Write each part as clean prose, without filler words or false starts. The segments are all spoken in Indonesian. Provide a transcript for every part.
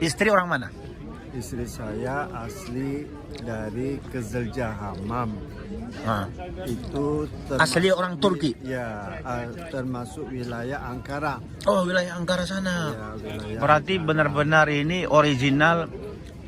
Istri orang mana? Istri saya asli dari Kızılca Hamam. Ah. Itu Asli orang Turki? Ya, termasuk wilayah Ankara. Oh, wilayah Ankara sana. Ya, wilayah Berarti benar-benar ini original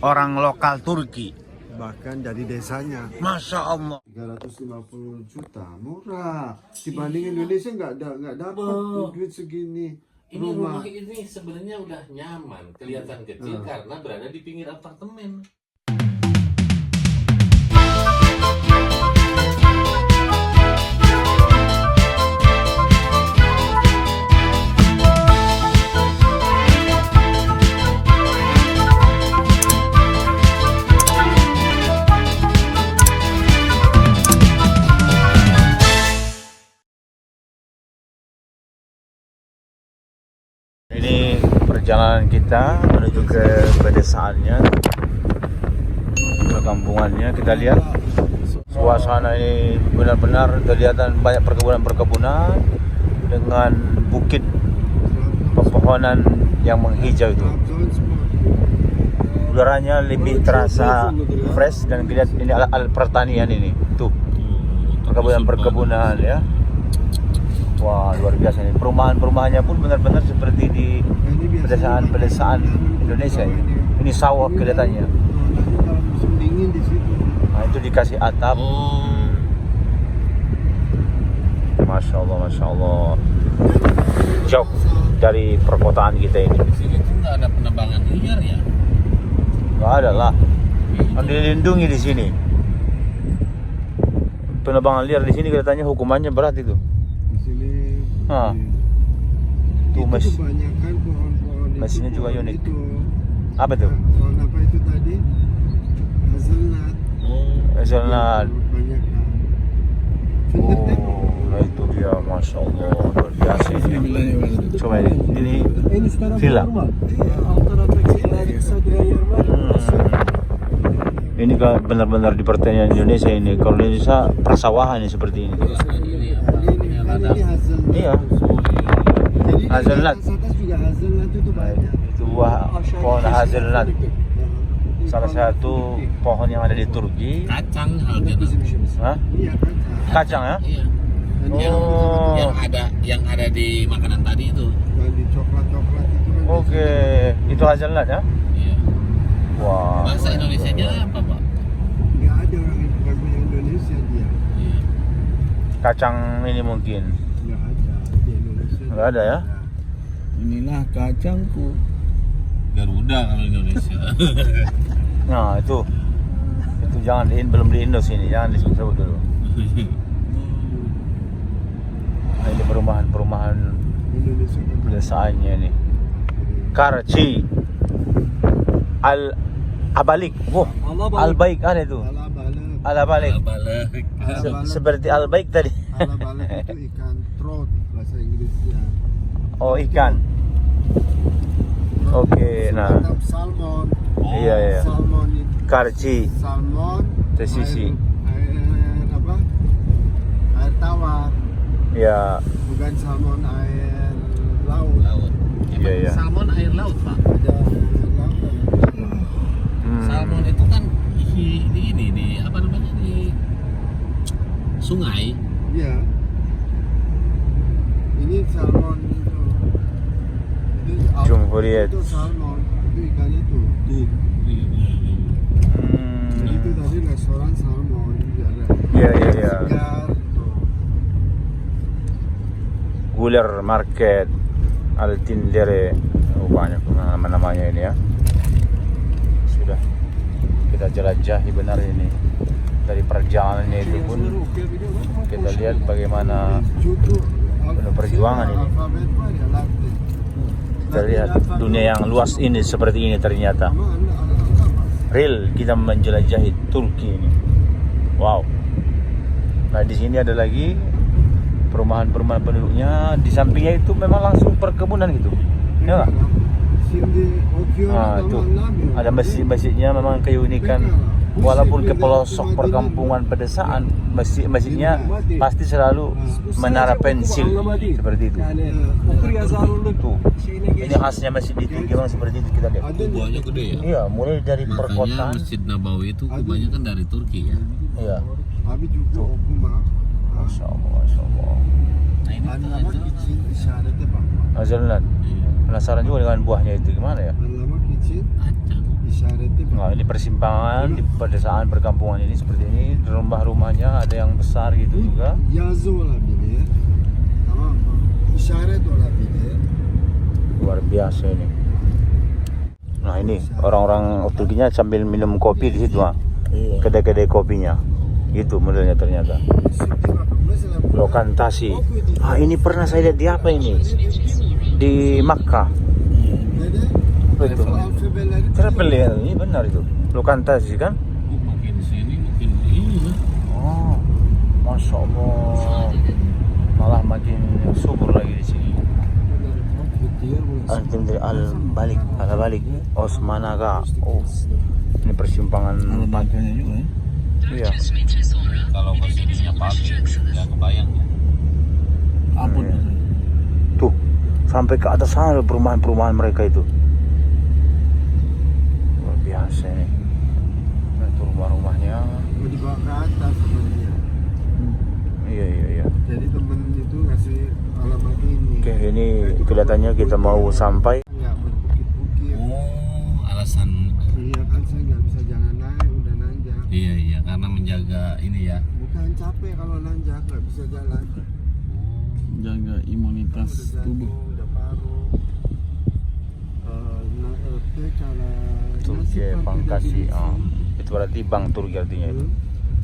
orang lokal Turki. bahkan dari desanya. Masya Allah. 350 juta murah dibanding Indonesia nggak dapat duit segini. Ini rumah ini sebenarnya udah nyaman, kelihatan kecil karena berada di pinggir apartemen. Ini perjalanan kita menuju ke pedesaannya, perkampungannya. Kita lihat suasana ini benar-benar kelihatan banyak perkebunan-perkebunan dengan bukit pepohonan yang menghijau itu. Udaranya lebih terasa fresh dan kelihatan ini alat pertanian ini. Tuh, perkebunan-perkebunan ya. Wah, luar biasa nih. Perumahan-perumahannya pun benar-benar seperti di pedesaan-pedesaan Indonesia ya. Ini sawah kelihatannya. Dingin di situ. Nah, itu dikasih atap. Masya Allah, Masya Allah. Jauh dari perkotaan kita ini. Di sini tuh nggak ada penebangan liar ya? Nggak ada lah. Kan dilindungi di sini. Penebangan liar di sini kelihatannya hukumannya berat itu. Di sini. Tuh Itu mas, kebanyakan pohon-pohon itu. mesinnya juga pohon unik. Itu. Apa tuh? Pohon apa itu tadi? Hazelnut. Hazelnut. Kebanyakan. Oh, nah itu dia, Masya Allah, luar biasa ini. Coba ini villa. Ini kalau benar-benar di pertanian Indonesia ini. Kalau di Indonesia persawahan ini seperti ini. Ini apa? Ini ada. Ini hazelnut. Iya. Jadi Hazelnut. di atas juga hazelnut itu banyak. Itu buah pohon hazelnut. Salah satu pohon yang ada di Turki. Kacang harganya. Hah? Iya kan? Kacang ya? Iya. Oh. Yang ada di makanan tadi itu. Dan di coklat-coklat itu kan. Oke, itu hazelnut ya? Iya. Wah. Bahasa Indonesianya apa, Pak? Nggak ada orang Indonesia dia. Iya. Kacang ini mungkin. Nggak ada di Indonesia. Nggak ada ya? Inilah kacangku. Garuda kalau Indonesia. Nah itu jangan belum di Indo sini, jangan disebut dulu. Nah, ini perumahan Indonesia kan. pedesaannya ini. Karachi, Al Abalik, Al Baik ada itu. Ala balek. Al Abalik, seperti Al Baik tadi. Ala balek itu ikan trout bahasa Inggrisnya. Oh ikan. Oke, nah Salmon. iya. Salmon itu. Karachi, Salmon. Tersisi. Air apa? Air tawar. Ya, Bukan salmon air laut. Laut. Iya. Salmon air laut, Pak. Ada laut. Salmon itu kan di apa namanya di sungai. Iya. Ini salmon itu. Jumhuriyet. Itu salmon. Itu ikan itu. Itu tadi restoran salmon. Iya. Segar. Guler Market, Altindere, banyak nama-namanya ini ya. Sudah kita jelajahi benar ini. Dari perjalanannya itu pun kita lihat bagaimana penuh perjuangan ini. Kita lihat dunia yang luas ini seperti ini ternyata. Real kita menjelajahi Turki ini. Wow. Nah di sini ada lagi perumahan-perumahan penduduknya. Di sampingnya itu memang langsung perkebunan gitu. Ya nggak? Şimdi okuyorlar tuh ama anlamıyor. ada masjid-masjidnya memang keunikan. Walaupun ke pelosok perkampungan pedesaan, masjid-masjidnya pasti selalu menara pensil seperti itu. Yani okur yazarlık Tuh, şeyine ini khasnya masjid di Turki memang seperti itu kita lihat. Ada nih. Kubahnya gede ya. Iya, mulai dari Makanya perkotaan. Masjid Nabawi itu kubahnya kan dari Turki ya. Iya, Abi juga okuma. masya Allah, masya Allah. Nah ini tuh Anlamak ada. için işarete bak. Azalnan, penasaran juga dengan buahnya itu gimana ya? Anlamak için Acak. işarete bak. Nah, ini persimpangan di pedesaan perkampungan ini seperti ini. Rumah-rumahnya ada yang besar gitu juga. Yazı olabilir. Tamam mı? İşaret olabilir. Luar biasa ini. Nah ini orang-orang Turkinya sambil minum kopi di situ, kedai-kedai kopinya. Gitu modelnya ternyata. Mesela bu Lokantasi. Ah ini pernah saya lihat di apa ini? Di Makkah. neden? Apa itu? Alfabeleri Travel ya, ini benar itu. Lokantasi kan? Makin sini makin ini. Oh, masya Allah. Malah makin subur lagi di sini. Al-Timdir al-Balik Osmanaga. Oh, ini persimpangan 4. Iya. Kalau kesininya pagi nggak kebayang ya. Ampun. Tuh, sampai ke atas sana ada perumahan-perumahan mereka itu. Luar biasa ini. Nah, itu rumah-rumahnya. mau dibawa ke atas sebenarnya. Iya. Jadi temen itu ngasih alamat ini. Oke, ini kelihatannya kita mau sampai. Nggak berbukit-bukit. Oh, alasan. Iya kan saya nggak bisa jalan naik, udah nanjak. Iya karena menjaga ini ya. Bukan capek kalau nanjak nggak bisa jalan. Jaga imunitas Udah tubuh. jantung, udah paru. Turki Pangkasi. Itu berarti Bank Turki artinya itu.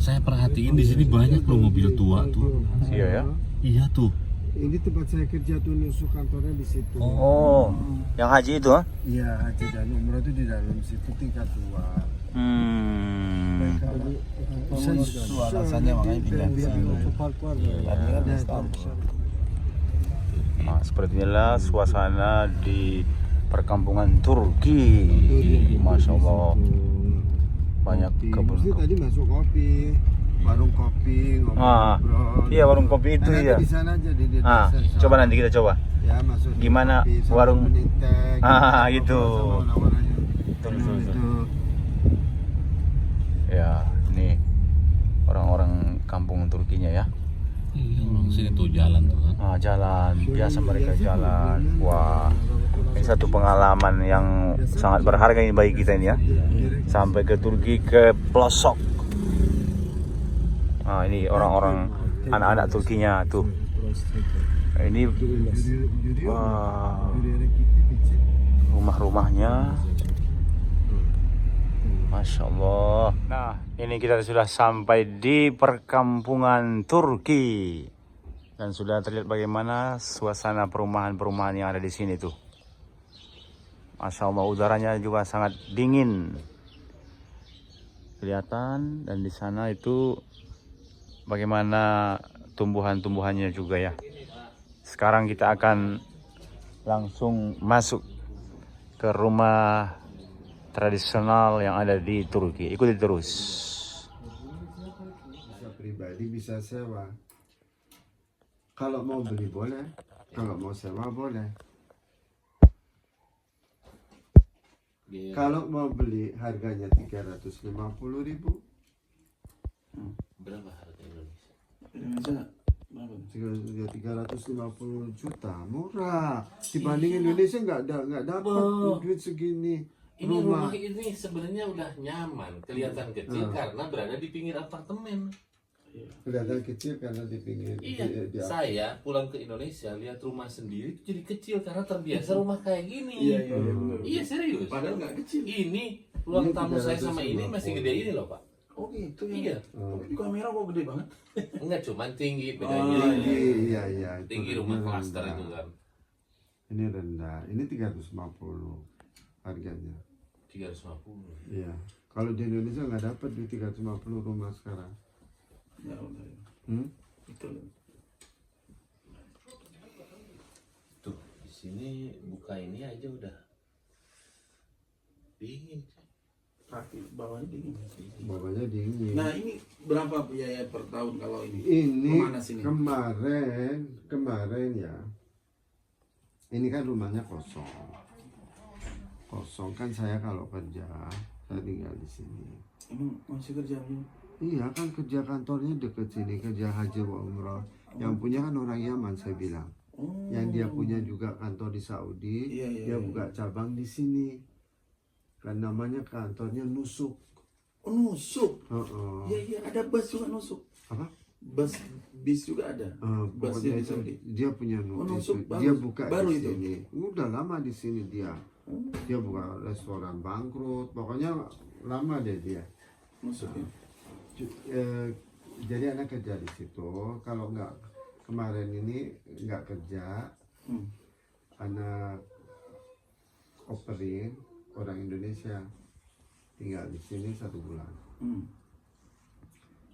Saya perhatiin di sini banyak loh mobil tua tuh. Iya ya. Iya tuh. Ini tempat saya kerja tuh nusuk kantornya di situ. Oh, yang haji itu ah? Iya, haji dan umroh itu di dalam situ tingkat 2. Itu alasannya makanya pindah ke sini. Nah, seperti inilah suasana di perkampungan Turki. Masya Allah, banyak kebun. Mesti tadi masuk kopi, warung kopi, ngobrol. Iya warung kopi itu Nanti ya. di sana aja di Coba nanti kita coba. Ya, masuk di Gimana kopi, sama warung- temenin teh, Gitu. ngobrol sama orang-orangnya. Betul. Gitu. Ya, ini orang-orang kampung Turkinya ya. Iya, orang sini tuh jalan tuh kan. Jalan, biasa mereka jalan. Wah, ini satu pengalaman yang sangat berharga ini bagi kita ini ya. Sampai ke Turki, ke pelosok. Nah, ini orang-orang anak-anak Turkinya tuh. Ini wah, Yürüyerek gitti, bici. rumah-rumahnya. Masya Allah. Nah, ini kita sudah sampai di perkampungan Turki. Dan sudah terlihat bagaimana suasana perumahan-perumahan yang ada di sini tuh. Masya Allah, udaranya juga sangat dingin. Kelihatan, dan di sana itu bagaimana tumbuhan-tumbuhannya juga ya. Sekarang kita akan langsung masuk ke rumah tradisional yang ada di Turki. Ikuti terus. Bisa pribadi, bisa sewa. Kalau mau beli boleh, kalau mau sewa boleh. Kalau mau beli harganya 350.000. Berapa harga Indonesia? Indonesia berapa? 350 juta, murah. Dibanding Indonesia nggak dapat duit segini. Ini rumah ini sebenarnya udah nyaman, kelihatan kecil karena berada di pinggir apartemen. Kelihatan kecil karena di pinggir. Iya, saya pulang ke Indonesia lihat rumah sendiri itu jadi kecil karena terbiasa rumah kayak gini. Iya serius. Padahal nggak kecil. Ini ruang Ini tamu saya sama ini 350. masih gede ini loh Pak. Oh gitu Iya. ya. Tapi kamera kok gede banget. Enggak cuman tinggi Oh, bedanya. Iya. itu Tinggi rumah rendah. klaster itu kan. Ini rendah. Ini 350 harganya. 350. Iya. Kalau di Indonesia nggak dapat di 350 rumah sekarang. Ya udah. Tuh, Betul. di sini buka ini aja udah Dingin. Kaki bawahnya dingin. Bawahnya dingin. Nah ini berapa biaya per tahun kalau ini? Ini Pemanas ini? kemarin ya. Ini kan rumahnya kosong. Kosong kan saya kalau kerja, saya tinggal di sini. Emang masih kerja ini? Iya kan kerja kantornya deket sini, kerja haji wa umroh. Yang punya kan orang Yaman saya bilang. Oh. Yang dia punya juga kantor di Saudi, Iya, iya, dia iya. buka cabang di sini. Kan namanya kantornya Nusuk. Oh, nusuk. Heeh. Iya iya ada bus juga nusuk. Apa? Bis juga ada. Busnya Pokoknya di itu Saudi. dia punya Oh, Nusuk. Nusuk Dia baru- buka baru di itu? sini. Udah lama di sini dia. Dia buka restoran bangkrut. Pokoknya lama deh dia. Nusuk ya. Jadi anak kerja di situ. Kalau nggak kemarin ini nggak kerja, anak operin orang Indonesia tinggal di sini 1 bulan.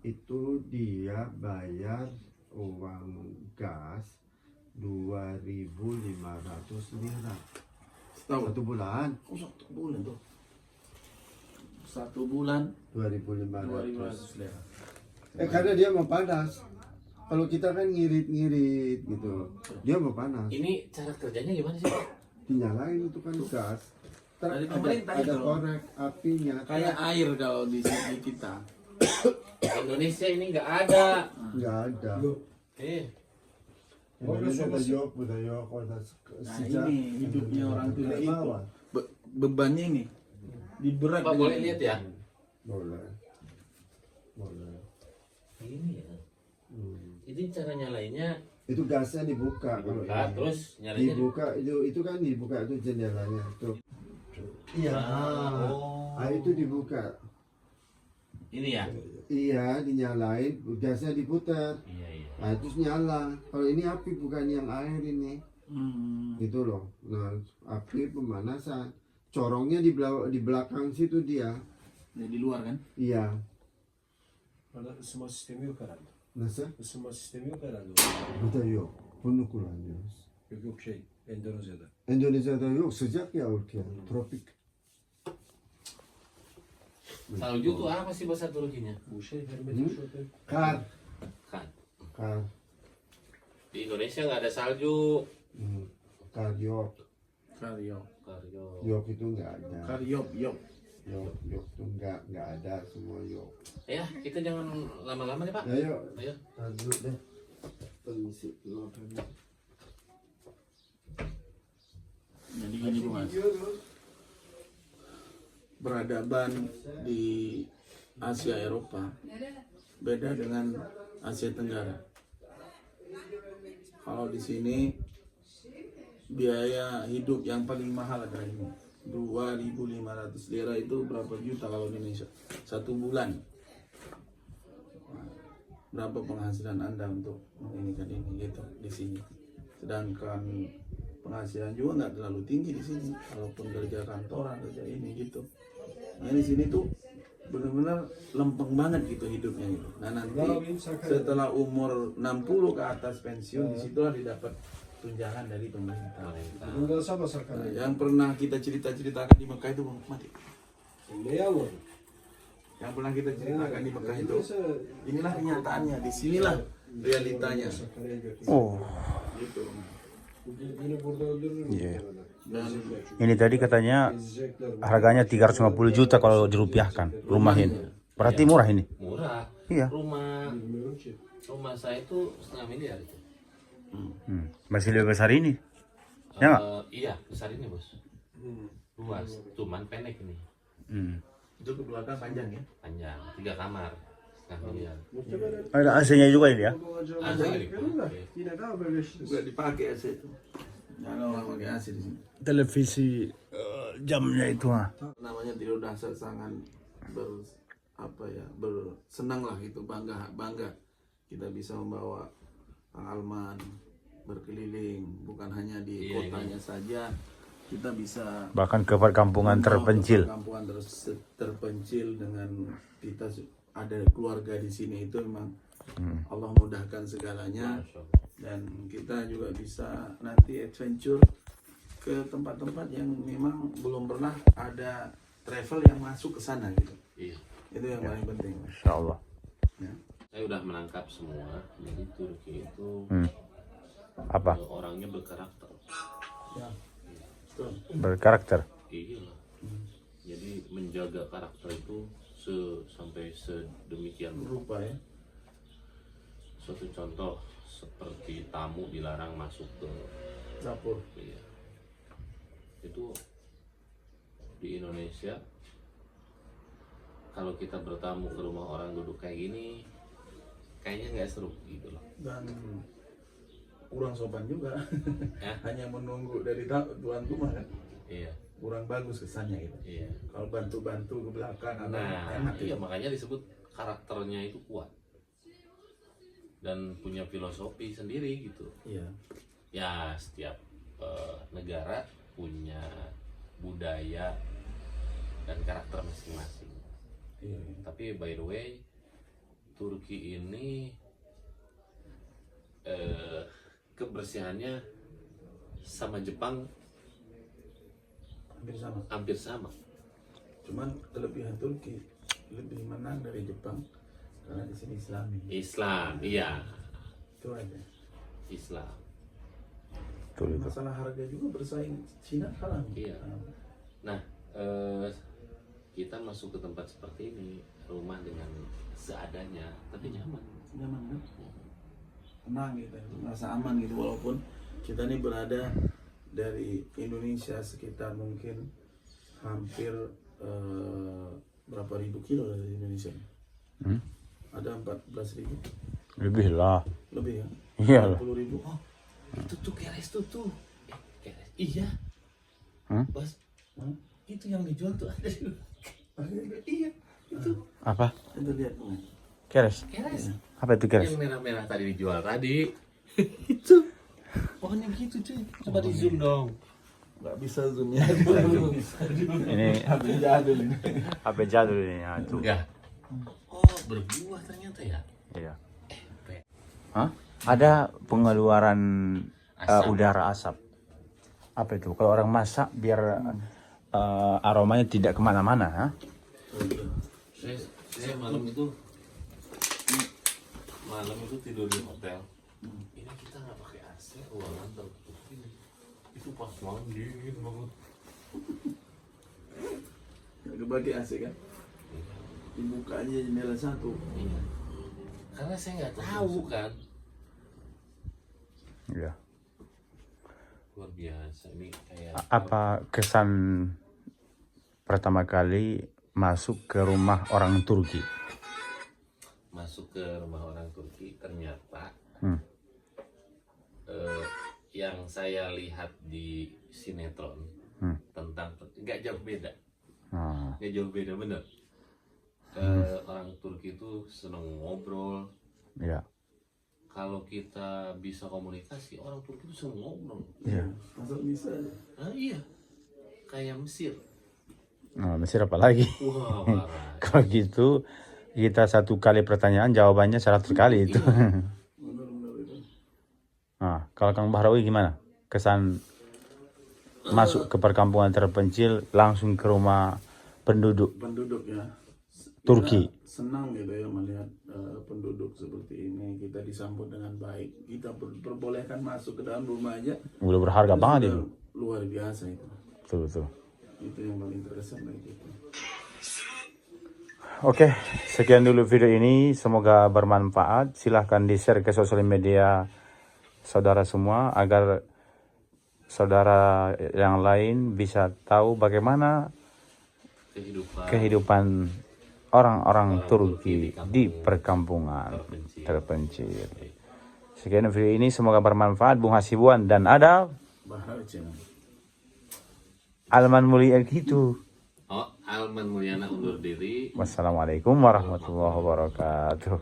Itu dia bayar uang gas 2.500 lira Setahun. 1 bulan. Oh, 1 bulan tuh. 1 bulan 2.500. 2.500 lira. Karena dia mau panas. Kalau kita kan ngirit-ngirit gitu, dia mau panas. Ini cara kerjanya gimana sih, Pak? Dinyalain itu kan gas. Dari pemerintah Ada itu. korek apinya. Kayak air kalau di sini kita. Indonesia ini nggak ada. Nggak ada. Indonesia Indonesia budaya kota Nah ini hidupnya orang Tuna itu. Bawah. Bebannya ini diberat. Pak dengan boleh ini. lihat ya? Boleh. Boleh. Ini ya. Jadi cara nyalainnya Itu gasnya dibuka kalau buka, ini. terus nyalainnya Dibuka itu kan dibuka itu jendelanya tuh. Iya. Oh. Ah, itu dibuka. ini ya. Iya, dinyalain, gasnya diputar. Iya iya. Nah, terus nyala. Kalau ini api bukan yang air ini. Gitu loh. Nah, api pemanasan. Corongnya di belakang situ dia. Ya, di luar kan? Iya. Orada ısınma sistemi yok herhalde. Nasıl? Isınma sistemi yok herhalde. Burada yok. Bunu kullanıyoruz. Yok yok şey Endonezya'da. Endonezya'da yok. Sıcak ya ülke. Tropik. Salju tuh apa sih bahasa Turkinya? Bu şey hermetik şote. Kar. Kan. Kar. Di Indonesia nggak ada salju. Kar yok. Karyop. Karyo. Yok itu nggak ada. Karyop, yop. Yok itu nggak ada semua yok. Ya, kita jangan lama-lama nih, Pak. Ayo. Ayo. Lanjut deh. Permisi. Jadi gini Bu Mas. Peradaban di Asia Eropa beda dengan Asia Tenggara. Kalau di sini biaya hidup yang paling mahal adalah ini 2.500 lira itu berapa juta kalau di Indonesia 1 bulan. Berapa penghasilan Anda untuk ini gitu di sini. Sedangkan penghasilan juga nggak terlalu tinggi di sini. Walaupun kerja kantoran kerja ini gitu. Nah di sini tuh benar-benar lempeng banget gitu hidupnya gitu. Nah nanti setelah umur 60 ke atas pensiun disitulah didapat tunjangan dari pemerintah. Bunda sabah Nah, sakar. yang pernah kita ceritakan di Mekah itu mati. Ne yavrum? Yang pernah kita ceritakan di Mekah itu inilah kenyataannya, disinilah realitanya. Sakarya'ya götür. Oh, Gitu. Beni burada öldürür mü? Iya. Dan ini tadi katanya Ezecekler. harganya 350 juta kalau dirupiahkan rumah ini. Berarti murah ini. Murah. Iya. Bilmiyorum ki. Rumah saya itu 1,5 miliar itu. Masih lebih besar ini. Ya nggak? Iya, besar ini, Bos. Luas, cuman pendek ini. itu ke belakang panjang ya. Panjang, 3 kamar. 1,5 miliar. Ada AC-nya juga ini ya. Ada nggak dipakai? Yine daha böyle Juga dipakai AC itu. Jangan orang pakai AC di sini. Televisi jamnya itu ah. Namanya tidur dasar sangat bersenang lah gitu, bangga kita bisa membawa Kang Alman berkeliling bukan hanya di kotanya saja, kita bisa Bahkan ke perkampungan terpencil. kampungan terpencil dengan kita ada keluarga di sini itu memang Allah mudahkan segalanya. Dan kita juga bisa nanti adventure ke tempat-tempat yang memang belum pernah ada travel yang masuk ke sana gitu. Iya. Itu yang paling penting. Insya Allah. Ya. Saya udah menangkap semua. Jadi Turki itu Apa? orangnya berkarakter. Ya. Betul. Berkarakter. Iya. Jadi menjaga karakter itu sampai sedemikian rupa. Rupa ya. Suatu contoh seperti tamu dilarang masuk ke Dapur. iya. Itu di Indonesia kalau kita bertamu ke rumah orang duduk kayak gini kayaknya nggak seru gitu loh. Dan kurang sopan juga. Ya? Hanya menunggu dari tuan rumah kan. Iya. Kurang bagus kesannya gitu. Iya. Kalau bantu-bantu ke belakang atau Nah, enak iya gitu. makanya disebut karakternya itu kuat dan punya filosofi sendiri gitu. Iya. Ya setiap negara punya budaya dan karakter masing-masing. Iya. Tapi by the way, Turki ini kebersihannya sama Jepang Hampir sama. hampir sama. Cuman kelebihan Turki lebih menang dari Jepang karena di sini Islami. Islam, iya, Itu aja. Islam. Betul itu. Masalah harga juga bersaing Cina kalah. Iya. Nah, kita masuk ke tempat seperti ini, rumah dengan seadanya, tapi nyaman. Nyaman kan? Tenang gitu, merasa aman gitu walaupun kita ini berada dari Indonesia sekitar mungkin hampir berapa ribu kilo dari Indonesia. Ada 14.000 Lebih lah. lebih ya. Iya lah. 40.000. Oh, itu tuh keres tuh. Keres. Iya. Bos, itu yang dijual tuh ada di iya, itu. Apa? Itu lihat. Keres. Keres. Apa itu keres? Yang merah-merah tadi dijual tadi. Itu. Pohonnya gitu cuy. Coba di zoom dong. Nggak bisa zoom ya. Ini HP jadul ini. HP jadul ini. Ya, itu. Ya. Oh, berbuah ternyata ya. Iya. Hah? Ada pengeluaran udara asap. Apa itu? Kalau orang masak biar aromanya tidak kemana-mana. Ha? Saya malam itu tidur di hotel. Ini kita nggak pakai AC, ruangan tertutup ini. Itu pas malam dingin banget. Nggak kebagi AC kan? Dibuka aja jendela satu. Iya. Karena saya nggak tahu kan. Iya. Luar biasa ini kayak Apa kesan pertama kali masuk ke rumah orang Turki? masuk ke rumah orang Turki ternyata Hmm. yang saya lihat di sinetron tentang nggak jauh beda, Ah, nggak jauh beda bener. Orang Turki itu seneng ngobrol. iya. Kalau kita bisa komunikasi, orang Turki itu seneng ngobrol. Iya. Masuk bisa aja. Ah iya, kayak Mesir. Nah, Mesir apa lagi? Wah, parah. Kalau gitu kita satu kali pertanyaan jawabannya 100 kali itu. Benar-benar itu. Nah, kalau Kang Bahrawi gimana? Kesan masuk ke perkampungan terpencil langsung ke rumah penduduk Penduduk ya. Turki. Kita senang gitu ya melihat penduduk seperti ini. Kita disambut dengan baik. Kita perbolehkan masuk ke dalam rumah aja. Udah berharga banget Sudah itu. Luar biasa itu. Betul. Itu yang paling terkesan bagi kita. Oke, sekian dulu video ini. Semoga bermanfaat. Silahkan di-share ke sosial media saudara semua agar saudara yang lain bisa tahu bagaimana kehidupan orang-orang Turki di perkampungan terpencil. Sekian video ini, semoga bermanfaat. Bung Hasibuan dan ada Bahar Channel. Alman Mulia gitu. Oh, Alman Mulyana undur diri. Wassalamualaikum warahmatullahi wabarakatuh.